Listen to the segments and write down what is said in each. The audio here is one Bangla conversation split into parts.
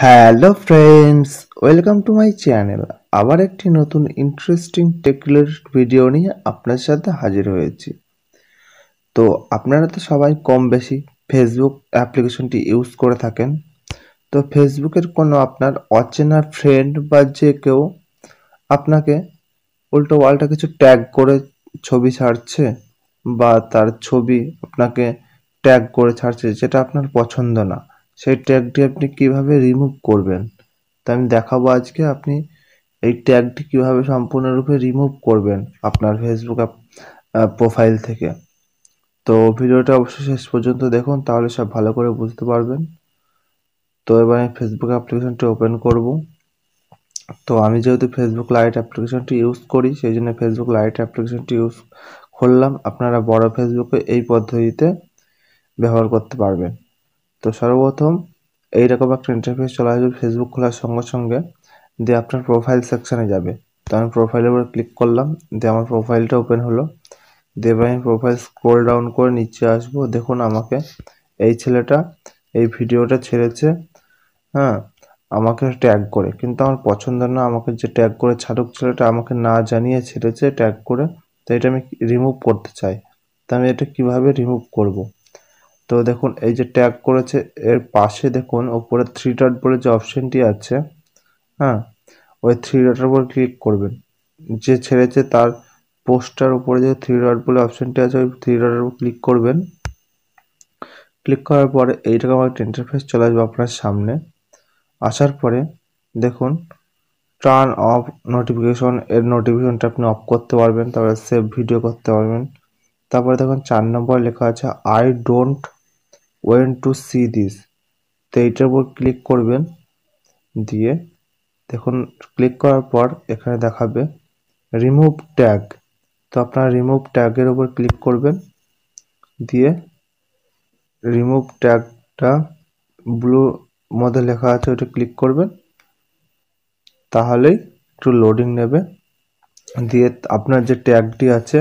Hello friends, welcome to my channel. আবার একটি নতুন ইন্টারেস্টিং টেকনোলজি ভিডিও নিয়ে আপনার সাথে হাজির হয়েছি। তো আপনারা তো সবাই কম বেশি ফেসবুক অ্যাপ্লিকেশনটি ইউজ করে থাকেন। তো ফেসবুকের কোনো আপনার অচেনা ফ্রেন্ড বা যে কেউ আপনাকে উল্টো পাল্টা কিছু ট্যাগ করে ছবি ছাড়ছে বা তার ছবি আপনাকে ট্যাগ করে ছাড়ছে যেটা আপনার পছন্দ না, সেই ট্যাগটি আপনি কিভাবে রিমুভ করবেন তা আমি দেখাবো আজকে। আপনি এই ট্যাগটি কিভাবে সম্পূর্ণরূপে রিমুভ করবেন আপনার ফেসবুক প্রোফাইল থেকে। তো ভিডিওটা অবশ্যই শেষ পর্যন্ত দেখুন, তাহলে সব ভালো করে বুঝতে পারবেন। তো এবার আমি ফেসবুক অ্যাপ্লিকেশনটি ওপেন করব। তো আমি যেহেতু ফেসবুক লাইট অ্যাপ্লিকেশনটি ইউজ করি, সেই জন্য ফেসবুক লাইট অ্যাপ্লিকেশনটি ইউজ করলাম। আপনারা বড় ফেসবুকে এই পদ্ধতিতে ব্যবহার করতে পারবেন। তো সর্বপ্রথম এইরকম একটা ইন্টারফেস চলে আসবে ফেসবুক খোলার সঙ্গে সঙ্গে, দিয়ে আপনার প্রোফাইল সেকশানে যাবে। তো আমি প্রোফাইলের উপর ক্লিক করলাম, দিয়ে আমার প্রোফাইলটা ওপেন হলো। দিয়ে এবার আমি প্রোফাইল স্ক্রল ডাউন করে নিচে আসবো। দেখুন আমাকে এই ছেলেটা এই ভিডিওটা ছেড়েছে, হ্যাঁ, আমাকে ট্যাগ করে, কিন্তু আমার পছন্দ না। আমাকে যে ট্যাগ করে ছাড়ুক ছেলেটা, আমাকে না জানিয়ে ছেড়েছে ট্যাগ করে। তো এটা আমি রিমুভ করতে চাই। তো আমি এটা কিভাবে রিমুভ করব? তো দেখুন এই যে ট্যাগ করেছে এর পাশে দেখুন ওপরে থ্রি ডট বলে যে অপশনটি আছে, হ্যাঁ, ওই থ্রি ডটের উপর ক্লিক করবেন। যে ছেড়েছে তার পোস্টার উপরে যে থ্রি ডট বলে অপশনটি আছে, ওই থ্রি ডটের উপর ক্লিক করবেন। ক্লিক করার পরে এইরকম একটা ইন্টারফেস চলে আসবে আপনার সামনে। আসার পরে দেখুন টার্ন অফ নোটিফিকেশন, এর নোটিফিকেশনটা আপনি অফ করতে পারবেন, তারপরে সেভ ভিডিও করতে পারবেন। তারপরে দেখুন 4 নম্বর লেখা আছে I don't went to C this. তো এইটার উপর ক্লিক করবেন। দিয়ে দেখুন ক্লিক করার পর এখানে দেখাবে রিমুভ ট্যাগ। তো আপনারা রিমুভ ট্যাগের উপর ক্লিক করবেন। দিয়ে রিমুভ ট্যাগটা ব্লু মধ্যে লেখা আছে, ওটা ক্লিক করবেন। তাহলেই একটু লোডিং নেবে। দিয়ে আপনার যে ট্যাগটি আছে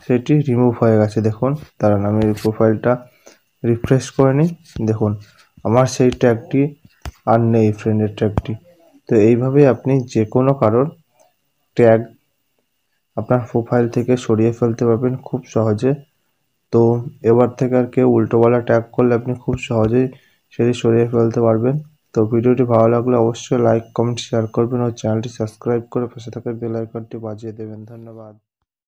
সেটি রিমুভ হয়ে গেছে। দেখুন দাঁড়ান আমি প্রোফাইলটা রিফ্রেশ করে নিই। দেখুন আমার সেই ট্যাগটি আর নেই, ফ্রেন্ডের ট্যাগটি। তো এইভাবেই আপনি যে কোনো কারোর ট্যাগ আপনার প্রোফাইল থেকে সরিয়ে ফেলতে পারবেন খুব সহজে। তো এবার থেকে আর কেউ উল্টোপাল্টা ট্যাগ করলে আপনি খুব সহজেই সেটি সরিয়ে ফেলতে পারবেন। তো ভিডিওটি ভালো লাগলে অবশ্যই লাইক, কমেন্ট, শেয়ার করবেন ও চ্যানেলটি সাবস্ক্রাইব করে পাশে থাকা বেল আইকনটি বাজিয়ে দেবেন। ধন্যবাদ।